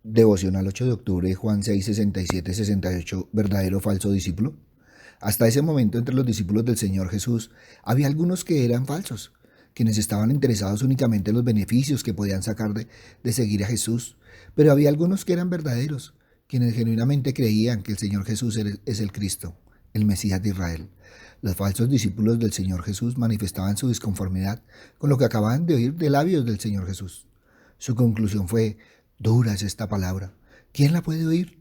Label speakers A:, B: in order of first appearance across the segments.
A: Devocional 8 de octubre, Juan 6, 67, 68, verdadero o falso discípulo. Hasta ese momento entre los discípulos del Señor Jesús había algunos que eran falsos, quienes estaban interesados únicamente en los beneficios que podían sacar de seguir a Jesús, pero había algunos que eran verdaderos, quienes genuinamente creían que el Señor Jesús es el Cristo, el Mesías de Israel. Los falsos discípulos del Señor Jesús manifestaban su disconformidad con lo que acababan de oír de labios del Señor Jesús. Su conclusión fue: dura es esta palabra, ¿quién la puede oír?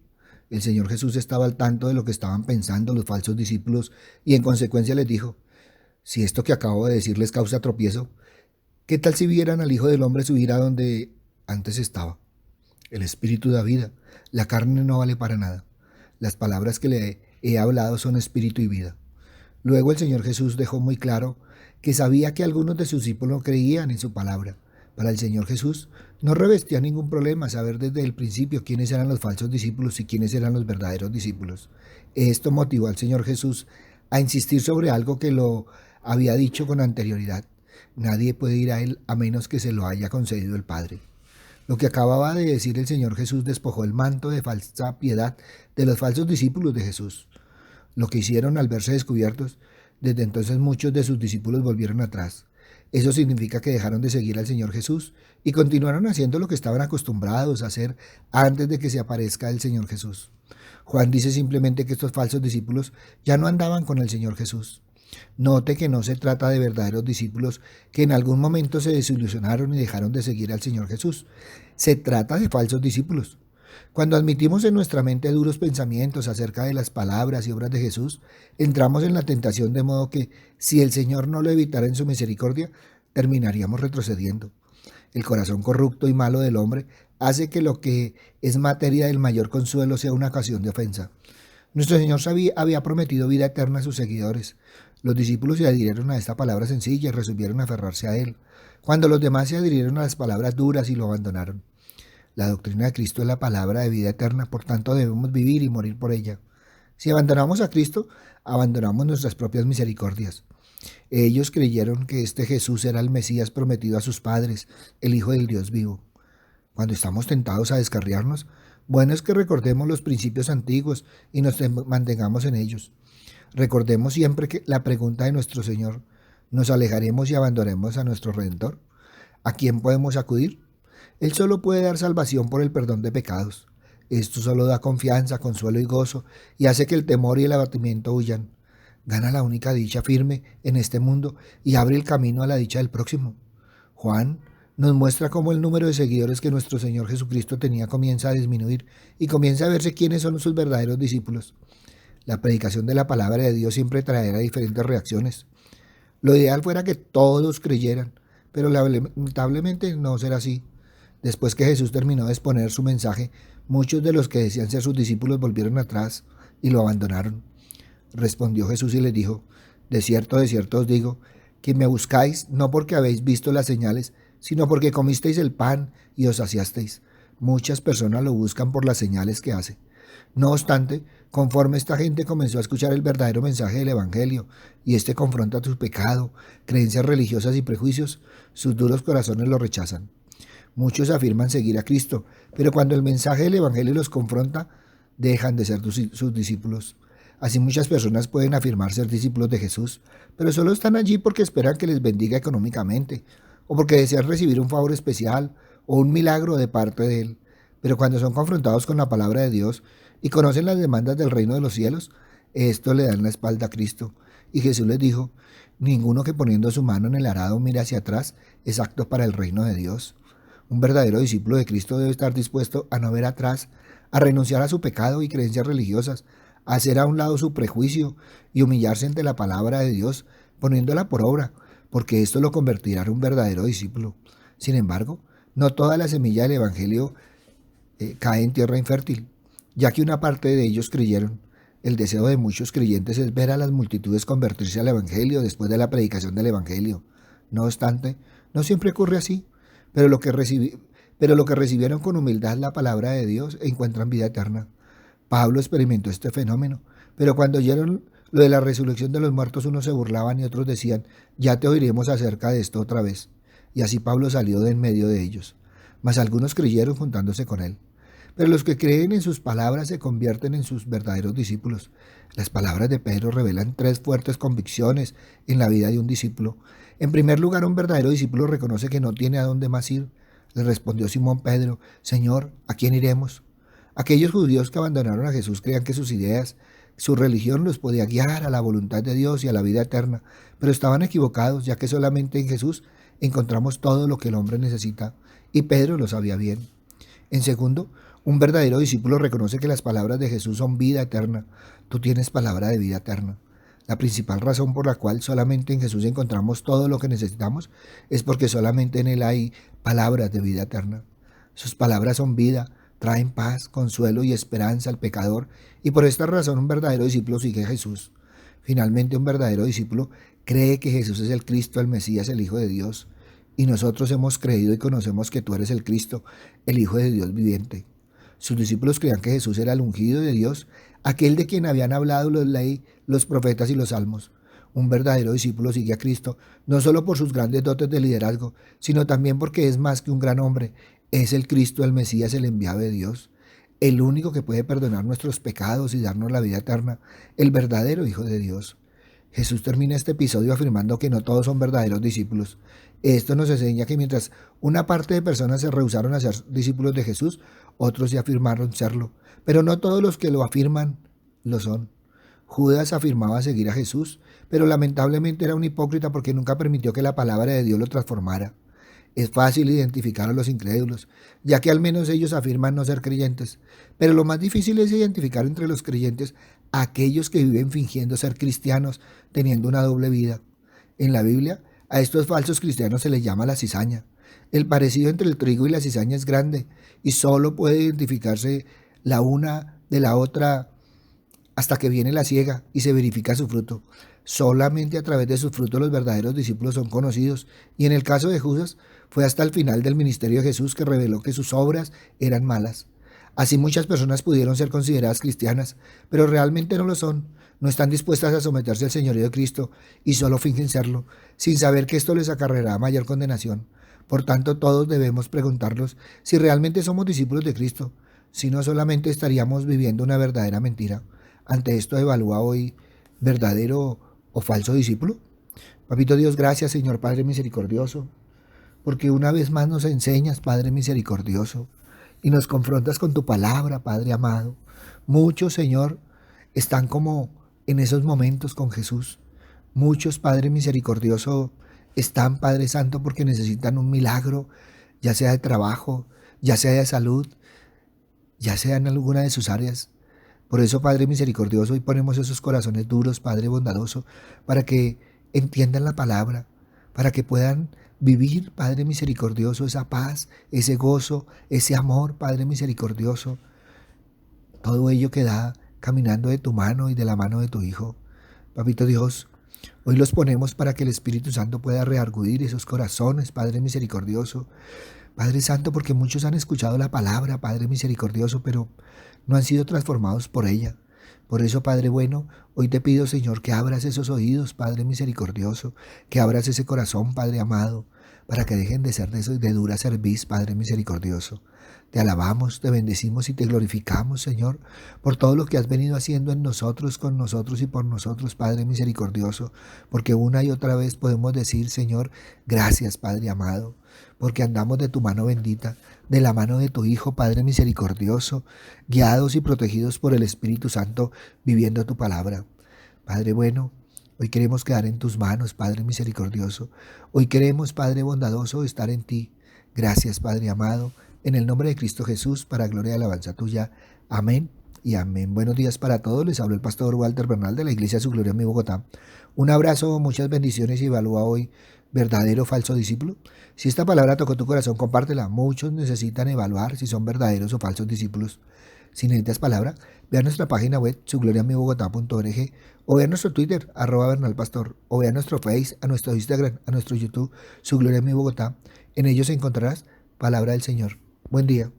A: El Señor Jesús estaba al tanto de lo que estaban pensando los falsos discípulos y en consecuencia les dijo: si esto que acabo de decir les causa tropiezo, ¿qué tal si vieran al Hijo del Hombre subir a donde antes estaba? El Espíritu da vida, la carne no vale para nada. Las palabras que le he hablado son espíritu y vida. Luego el Señor Jesús dejó muy claro que sabía que algunos de sus discípulos no creían en su palabra. Para el Señor Jesús no revestía ningún problema saber desde el principio quiénes eran los falsos discípulos y quiénes eran los verdaderos discípulos. Esto motivó al Señor Jesús a insistir sobre algo que lo había dicho con anterioridad. Nadie puede ir a Él a menos que se lo haya concedido el Padre. Lo que acababa de decir el Señor Jesús despojó el manto de falsa piedad de los falsos discípulos de Jesús. Lo que hicieron al verse descubiertos, desde entonces muchos de sus discípulos volvieron atrás. Eso significa que dejaron de seguir al Señor Jesús y continuaron haciendo lo que estaban acostumbrados a hacer antes de que se aparezca el Señor Jesús. Juan dice simplemente que estos falsos discípulos ya no andaban con el Señor Jesús. Note que no se trata de verdaderos discípulos que en algún momento se desilusionaron y dejaron de seguir al Señor Jesús. Se trata de falsos discípulos. Cuando admitimos en nuestra mente duros pensamientos acerca de las palabras y obras de Jesús, entramos en la tentación de modo que, si el Señor no lo evitara en su misericordia, terminaríamos retrocediendo. El corazón corrupto y malo del hombre hace que lo que es materia del mayor consuelo sea una ocasión de ofensa. Nuestro Señor había prometido vida eterna a sus seguidores. Los discípulos se adhirieron a esta palabra sencilla y resolvieron aferrarse a Él, cuando los demás se adhirieron a las palabras duras y lo abandonaron. La doctrina de Cristo es la palabra de vida eterna, por tanto debemos vivir y morir por ella. Si abandonamos a Cristo, abandonamos nuestras propias misericordias. Ellos creyeron que este Jesús era el Mesías prometido a sus padres, el Hijo del Dios vivo. Cuando estamos tentados a descarriarnos, bueno es que recordemos los principios antiguos y nos mantengamos en ellos. Recordemos siempre que la pregunta de nuestro Señor: ¿nos alejaremos y abandonaremos a nuestro Redentor? ¿A quién podemos acudir? Él solo puede dar salvación por el perdón de pecados. Esto solo da confianza, consuelo y gozo, y hace que el temor y el abatimiento huyan. Gana la única dicha firme en este mundo y abre el camino a la dicha del próximo. Juan nos muestra cómo el número de seguidores que nuestro Señor Jesucristo tenía comienza a disminuir y comienza a verse quiénes son sus verdaderos discípulos. La predicación de la palabra de Dios siempre traerá diferentes reacciones. Lo ideal fuera que todos creyeran, pero lamentablemente no será así. Después que Jesús terminó de exponer su mensaje, muchos de los que decían ser sus discípulos volvieron atrás y lo abandonaron. Respondió Jesús y les dijo: de cierto os digo, que me buscáis no porque habéis visto las señales, sino porque comisteis el pan y os saciasteis. Muchas personas lo buscan por las señales que hace. No obstante, conforme esta gente comenzó a escuchar el verdadero mensaje del Evangelio, y este confronta su pecado, creencias religiosas y prejuicios, sus duros corazones lo rechazan. Muchos afirman seguir a Cristo, pero cuando el mensaje del Evangelio los confronta, dejan de ser sus discípulos. Así muchas personas pueden afirmar ser discípulos de Jesús, pero solo están allí porque esperan que les bendiga económicamente, o porque desean recibir un favor especial o un milagro de parte de Él. Pero cuando son confrontados con la palabra de Dios y conocen las demandas del reino de los cielos, esto le dan la espalda a Cristo. Y Jesús les dijo: ninguno que poniendo su mano en el arado mire hacia atrás es apto para el reino de Dios. Un verdadero discípulo de Cristo debe estar dispuesto a no ver atrás, a renunciar a su pecado y creencias religiosas, a hacer a un lado su prejuicio y humillarse ante la palabra de Dios, poniéndola por obra, porque esto lo convertirá en un verdadero discípulo. Sin embargo, no toda la semilla del Evangelio cae en tierra infértil, ya que una parte de ellos creyeron. El deseo de muchos creyentes es ver a las multitudes convertirse al Evangelio después de la predicación del Evangelio. No obstante, no siempre ocurre así. Pero lo que recibieron con humildad la palabra de Dios encuentran vida eterna. Pablo experimentó este fenómeno, pero cuando oyeron lo de la resurrección de los muertos, unos se burlaban y otros decían: ya te oiremos acerca de esto otra vez. Y así Pablo salió de en medio de ellos. Mas algunos creyeron juntándose con él. pero los que creen en sus palabras se convierten en sus verdaderos discípulos. Las palabras de Pedro revelan tres fuertes convicciones en la vida de un discípulo. En primer lugar, un verdadero discípulo reconoce que no tiene a dónde más ir. Le respondió Simón Pedro: Señor, ¿a quién iremos? Aquellos judíos que abandonaron a Jesús creían que sus ideas, su religión los podía guiar a la voluntad de Dios y a la vida eterna, pero estaban equivocados, ya que solamente en Jesús encontramos todo lo que el hombre necesita, y Pedro lo sabía bien. En segundo, un verdadero discípulo reconoce que las palabras de Jesús son vida eterna. Tú tienes palabra de vida eterna. La principal razón por la cual solamente en Jesús encontramos todo lo que necesitamos es porque solamente en Él hay palabras de vida eterna. Sus palabras son vida, traen paz, consuelo y esperanza al pecador, y por esta razón un verdadero discípulo sigue a Jesús. Finalmente, un verdadero discípulo cree que Jesús es el Cristo, el Mesías, el Hijo de Dios, y nosotros hemos creído y conocemos que tú eres el Cristo, el Hijo de Dios viviente. Sus discípulos creían que Jesús era el ungido de Dios, aquel de quien habían hablado la ley, los profetas y los salmos. Un verdadero discípulo sigue a Cristo, no solo por sus grandes dotes de liderazgo, sino también porque es más que un gran hombre. Es el Cristo, el Mesías, el enviado de Dios, el único que puede perdonar nuestros pecados y darnos la vida eterna, el verdadero Hijo de Dios. Jesús termina este episodio afirmando que no todos son verdaderos discípulos. Esto nos enseña que mientras una parte de personas se rehusaron a ser discípulos de Jesús, otros se afirmaron serlo, pero no todos los que lo afirman lo son. Judas afirmaba seguir a Jesús, pero lamentablemente era un hipócrita porque nunca permitió que la palabra de Dios lo transformara. Es fácil identificar a los incrédulos, ya que al menos ellos afirman no ser creyentes, pero lo más difícil es identificar entre los creyentes a aquellos que viven fingiendo ser cristianos, teniendo una doble vida. En la Biblia, a estos falsos cristianos se les llama la cizaña. El parecido entre el trigo y la cizaña es grande, y solo puede identificarse la una de la otra hasta que viene la siega y se verifica su fruto. Solamente a través de sus frutos los verdaderos discípulos son conocidos, y en el caso de Judas fue hasta el final del ministerio de Jesús que reveló que sus obras eran malas. Así muchas personas pudieron ser consideradas cristianas, pero realmente no lo son. No están dispuestas a someterse al señorío de Cristo y solo fingen serlo, sin saber que esto les acarreará mayor condenación. Por tanto, todos debemos preguntarnos si realmente somos discípulos de Cristo, si no solamente estaríamos viviendo una verdadera mentira. Ante esto, evalúa hoy: ¿verdadero o falso discípulo? Papito Dios, gracias, Señor Padre misericordioso, porque una vez más nos enseñas, Padre misericordioso, y nos confrontas con tu palabra, Padre amado. Muchos, Señor, están como en esos momentos con Jesús. Muchos, Padre misericordioso, están, Padre Santo, porque necesitan un milagro, ya sea de trabajo, ya sea de salud, ya sea en alguna de sus áreas. Por eso, Padre misericordioso, hoy ponemos esos corazones duros, Padre bondadoso, para que entiendan la palabra, para que puedan vivir, Padre misericordioso, esa paz, ese gozo, ese amor, Padre misericordioso. Todo ello que da caminando de tu mano y de la mano de tu Hijo. Papito Dios, hoy los ponemos para que el Espíritu Santo pueda reargudir esos corazones, Padre misericordioso. Padre Santo, porque muchos han escuchado la palabra, Padre misericordioso, pero no han sido transformados por ella. Por eso, Padre bueno, hoy te pido, Señor, que abras esos oídos, Padre misericordioso, que abras ese corazón, Padre amado, para que dejen de ser de dura cerviz, Padre misericordioso. Te alabamos, te bendecimos y te glorificamos, Señor, por todo lo que has venido haciendo en nosotros, con nosotros y por nosotros, Padre misericordioso, porque una y otra vez podemos decir, Señor, gracias, Padre amado, porque andamos de tu mano bendita, de la mano de tu Hijo, Padre misericordioso, guiados y protegidos por el Espíritu Santo, viviendo tu palabra. Padre bueno, hoy queremos quedar en tus manos, Padre misericordioso. Hoy queremos, Padre bondadoso, estar en ti. Gracias, Padre amado, en el nombre de Cristo Jesús, para gloria y alabanza tuya. Amén y amén. Buenos días para todos. Les habló el pastor Walter Bernal de la Iglesia Su Gloria en mi Bogotá. Un abrazo, muchas bendiciones y evalúa hoy: ¿verdadero o falso discípulo? Si esta palabra tocó tu corazón, compártela. Muchos necesitan evaluar si son verdaderos o falsos discípulos. Si necesitas palabra, ve a nuestra página web sugloriamibogotá.org, o ve a nuestro Twitter, @bernalpastor, o ve a nuestro Face, a nuestro Instagram, a nuestro YouTube, Su Gloria en mi Bogotá. En ellos encontrarás palabra del Señor. Buen día.